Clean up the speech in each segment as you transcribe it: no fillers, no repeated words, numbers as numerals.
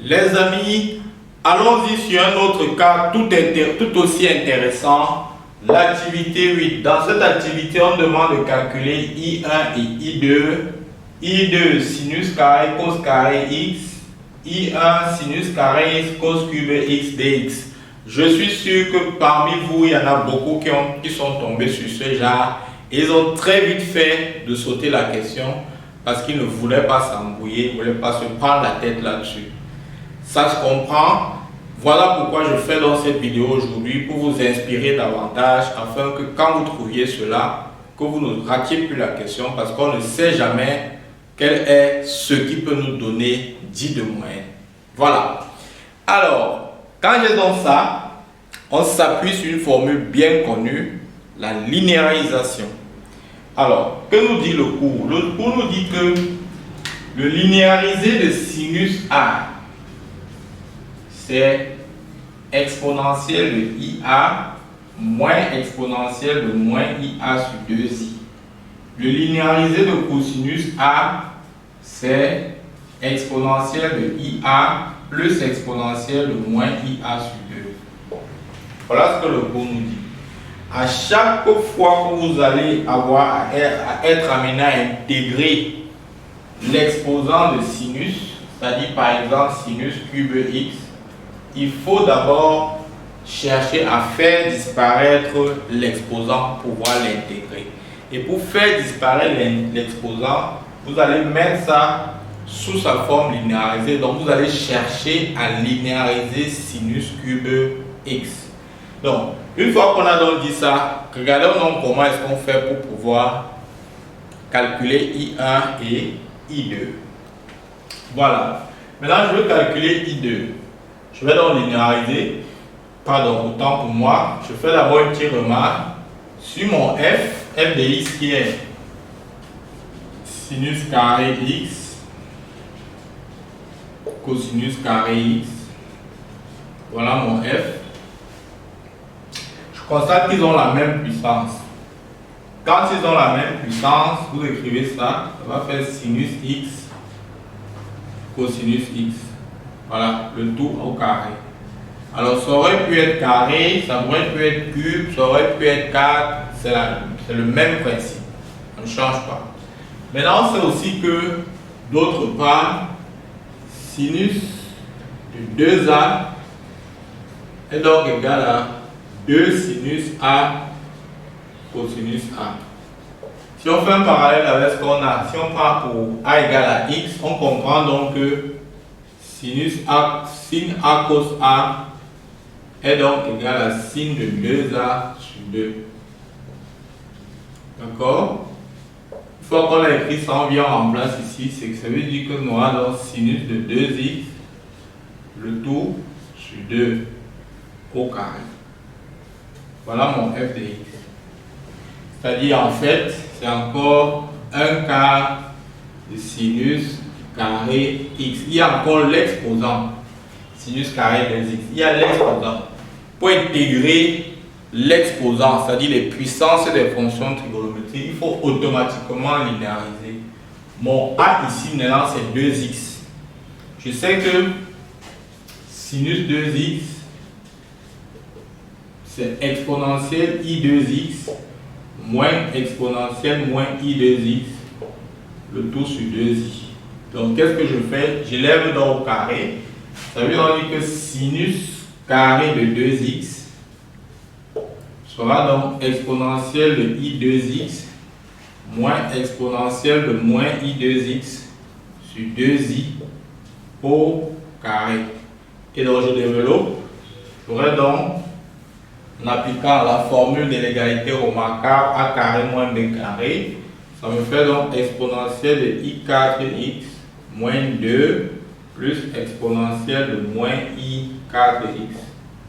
Les amis, allons-y sur un autre cas tout aussi intéressant, l'activité 8. Dans cette activité, on demande de calculer I1 et I2. I2 sinus carré cos carré x, I1 sinus carré x cos cube x dx. Je suis sûr que parmi vous, il y en a beaucoup qui sont tombés sur ce genre. Ils ont très vite fait de sauter la question parce qu'ils ne voulaient pas s'embrouiller, ils ne voulaient pas se prendre la tête là-dessus. Ça se comprend. Voilà pourquoi je fais dans cette vidéo aujourd'hui, pour vous inspirer davantage, afin que quand vous trouviez cela, que vous ne ratiez plus la question, parce qu'on ne sait jamais quel est ce qui peut nous donner 10 de moyenne. Voilà. Alors, quand j'ai donc ça, on s'appuie sur une formule bien connue, la linéarisation. Alors, que nous dit le cours? Le cours nous dit que le linéarisé de sinus A, c'est exponentielle de IA moins exponentielle de moins IA sur 2i. Le linéarisé de cosinus A, c'est exponentielle de IA plus exponentielle de moins IA sur 2. Voilà ce que le cours nous dit. À chaque fois que vous allez avoir à être amené à intégrer l'exposant de sinus, c'est-à-dire par exemple sinus cube x, il faut d'abord chercher à faire disparaître l'exposant pour pouvoir l'intégrer. Et pour faire disparaître l'exposant, vous allez mettre ça sous sa forme linéarisée. Donc vous allez chercher à linéariser sinus cube x. Donc, une fois qu'on a donc dit ça, regardons donc comment est-ce qu'on fait pour pouvoir calculer I1 et I2. Voilà. Maintenant, je veux calculer I2. Je vais donc linéariser. Pardon, autant pour moi. Je fais d'abord une petite remarque. Sur mon f de x qui est sinus carré x, cosinus carré x. Voilà mon f. Je constate qu'ils ont la même puissance. Quand ils ont la même puissance, vous écrivez ça, ça va faire sinus x, cosinus x. Voilà, le tout au carré. Alors, ça aurait pu être carré, ça aurait pu être cube, ça aurait pu être 4, c'est le même principe. On ne change pas. Maintenant, on sait aussi que, d'autre part, sinus de 2a est donc égal à 2 sinus A cosinus A. Si on fait un parallèle avec ce qu'on a, si on prend pour A égale à X, on comprend donc que sinus A, sin A cos A est donc égal à sin de 2A sur 2. D'accord? Une fois qu'on a écrit ça, on vient en place ici, c'est que ça veut dire que nous avons donc sinus de 2x, le tout sur 2 au carré. Voilà mon f de x. C'est-à-dire en fait, c'est encore un quart de sinus carré x. Il y a encore l'exposant. Sinus carré de x. Il y a l'exposant. Pour intégrer l'exposant, c'est-à-dire les puissances des fonctions trigonométriques, il faut automatiquement linéariser. Mon a ici maintenant c'est 2x. Je sais que sinus 2x c'est exponentielle i2x moins exponentielle moins i2x, le tout sur 2i. Donc, qu'est-ce que je fais? Je lève donc au carré. Ça veut dire que sinus carré de 2x sera donc exponentielle de i2x moins exponentielle de moins i2x sur 2i au carré. Et donc, je développe. J'aurai donc, en appliquant la formule de l'égalité remarquable a carré moins b carré, ça me fait donc exponentielle de i4x moins 2 plus exponentielle de moins i4x.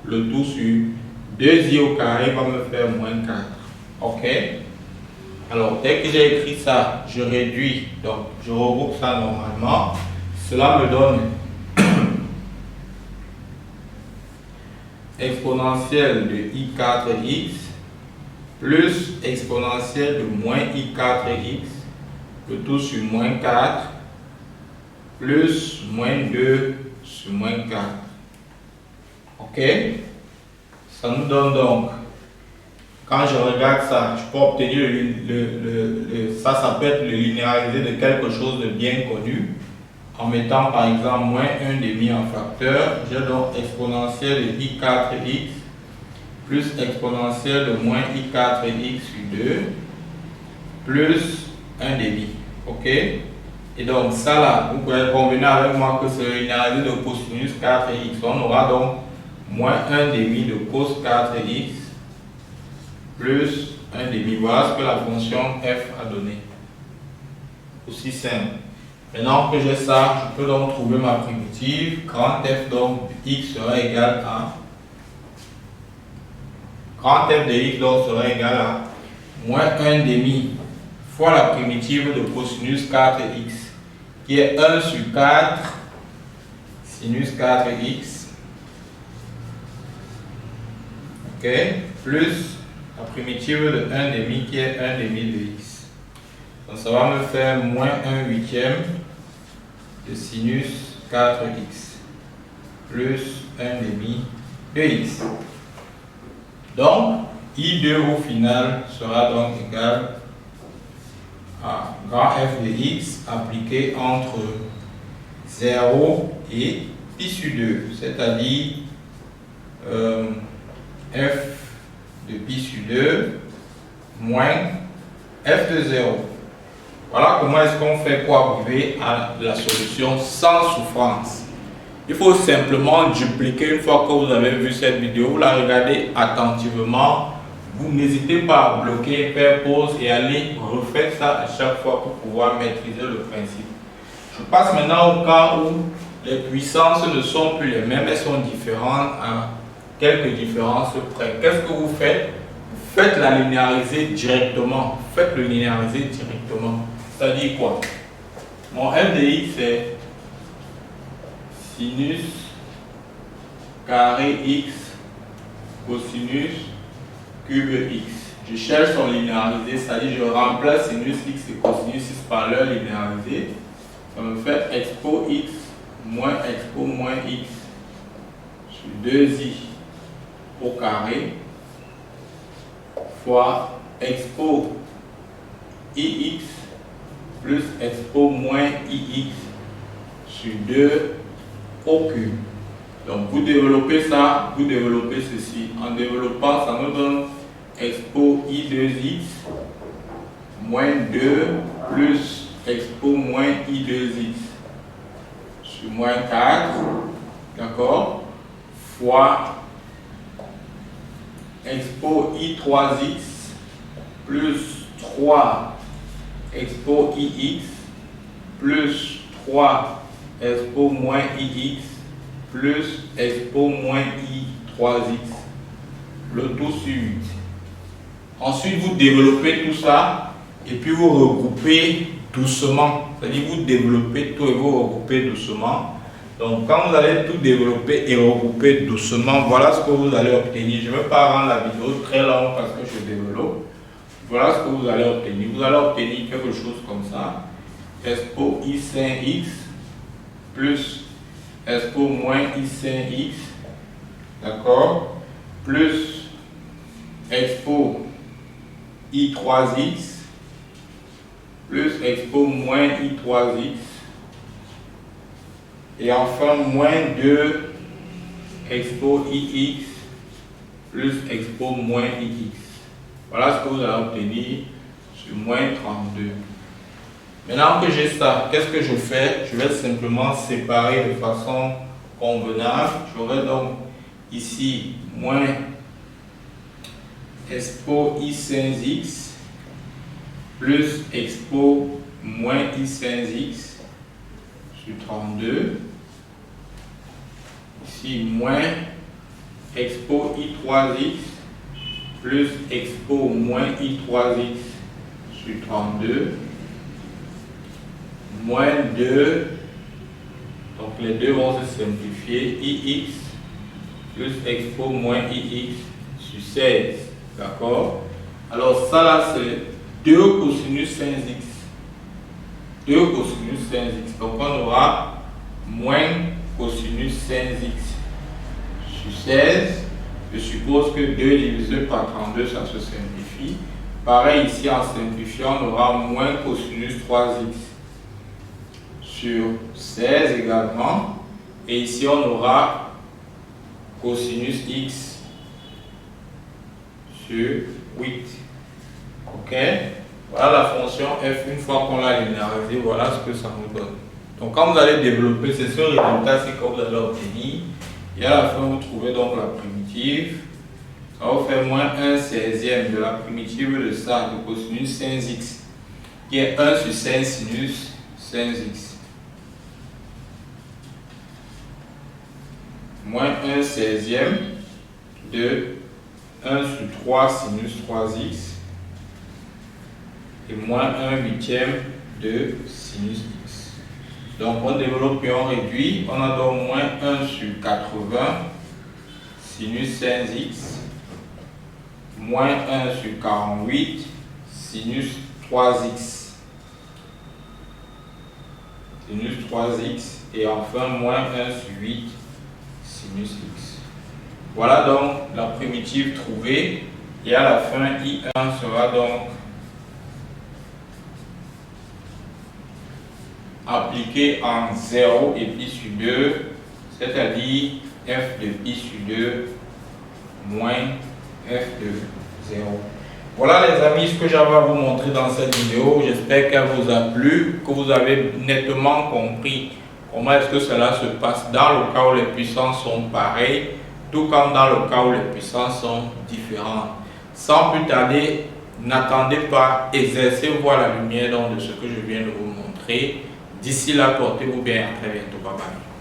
Le tout sur 2i au carré va me faire moins 4. Ok? Alors, dès que j'ai écrit ça, je réduis, donc je regroupe ça normalement. Cela me donne exponentielle de i4x plus exponentielle de moins i4x, le tout sur moins 4 plus moins 2 sur moins 4. Ok? Ça nous donne donc, quand je regarde ça, je peux obtenir ça peut être le linéarisé de quelque chose de bien connu. En mettant par exemple moins 1,5 en facteur, j'ai donc exponentielle de i4x plus exponentielle de moins i4x sur 2 plus 1,5. Ok? Et donc ça là, vous pouvez convenir avec moi que c'est le linéarisé de cosinus 4x. On aura donc moins 1,5 de cos 4x plus 1,5. Voilà ce que la fonction f a donné. Aussi simple. Maintenant que j'ai ça, je peux donc trouver ma primitive. Grand f donc x sera égal à grand f de x donc sera égal à moins 1,5 fois la primitive de cosinus 4x qui est 1 sur 4 sinus 4x, ok, plus la primitive de 1,5 qui est 1,5 de x. Donc ça va me faire moins 1 huitième de sinus 4x plus 1,5 de x. Donc, I2 au final sera donc égal à grand f de x appliqué entre 0 et pi sur 2, c'est-à-dire f de pi sur 2 moins f de 0. Voilà comment est-ce qu'on fait pour arriver à la solution sans souffrance. Il faut simplement dupliquer. Une fois que vous avez vu cette vidéo, vous la regardez attentivement. Vous n'hésitez pas à bloquer, faire pause et aller refaire ça à chaque fois pour pouvoir maîtriser le principe. Je passe maintenant au cas où les puissances ne sont plus les mêmes, elles sont différentes à quelques différences près. Qu'est-ce que vous faites? Vous faites la linéariser directement. Faites le linéariser directement. C'est-à-dire quoi? Mon f de x c'est sinus carré x cosinus cube x. Je cherche son linéarisé, c'est-à-dire je remplace sinus x et cosinus x par leur linéarisé. Ça me fait expo x moins expo moins x sur 2i au carré fois expo ix plus expo moins ix sur 2 au cube. Donc vous développez ça, vous développez ceci. En développant, ça nous donne expo i2x moins 2 plus expo moins i2x sur moins 4, d'accord, fois expo i3x plus 3 expo ix plus 3 expo moins ix plus expo moins i3x, le tout sur 8. Ensuite, vous développez tout ça et puis vous regroupez doucement. C'est-à-dire vous développez tout et vous regroupez doucement. Donc, quand vous allez tout développer et regrouper doucement, voilà ce que vous allez obtenir. Je ne vais pas rendre la vidéo très longue parce que je développe. Voilà ce que vous allez obtenir. Vous allez obtenir quelque chose comme ça. Expo i sin x plus expo moins i sin x, d'accord, plus expo i3x plus expo moins i3x et enfin moins 2 expo ix plus expo moins ix. Voilà ce que vous allez obtenir sur moins 32. Maintenant que j'ai ça, qu'est-ce que je fais? Je vais simplement séparer de façon convenable. J'aurai donc ici moins expo i sin x plus expo moins i sin x sur 32. Ici moins expo i3x plus expo moins i3x sur 32. Moins 2, donc les deux vont se simplifier, ix plus expo moins ix sur 16, d'accord? Alors ça là c'est 2 cosinus sin x, 2 cosinus sin x, donc on aura moins cosinus cosinus 5x sur 16. Je suppose que 2 divisé par 32, ça se simplifie. Pareil ici, en simplifiant, on aura moins cosinus 3x sur 16 également. Et ici, on aura cosinus x sur 8. Ok? Voilà la fonction f. Une fois qu'on l'a linéarisée, voilà ce que ça nous donne. Donc, quand vous allez développer, c'est ce résultat-ci que vous allez obtenir. Et à la fin, vous trouvez donc la primitive. Ça va vous faire moins 1 16e de la primitive de ça, de cosinus 5x, qui est 1 sur 5 sinus 5x. Moins 1 16e de 1 sur 3 sinus 3x. Et moins 1 huitième de sinus x. Donc on développe et on réduit. On a donc moins 1 sur 80 sinus 5x. Moins 1 sur 48 sinus 3x. Sinus 3x. Et enfin moins 1 sur 8 sinus x. Voilà donc la primitive trouvée. Et à la fin, I1 sera donc appliqué en 0 et pi sur 2, c'est-à-dire f de pi sur 2 moins f de 0. Voilà les amis ce que j'avais à vous montrer dans cette vidéo. J'espère qu'elle vous a plu, que vous avez nettement compris comment est-ce que cela se passe dans le cas où les puissances sont pareilles, tout comme dans le cas où les puissances sont différentes. Sans plus tarder, n'attendez pas, exercez-vous à la lumière donc, de ce que je viens de vous montrer. D'ici là, portez-vous bien. À très bientôt. Bye bye.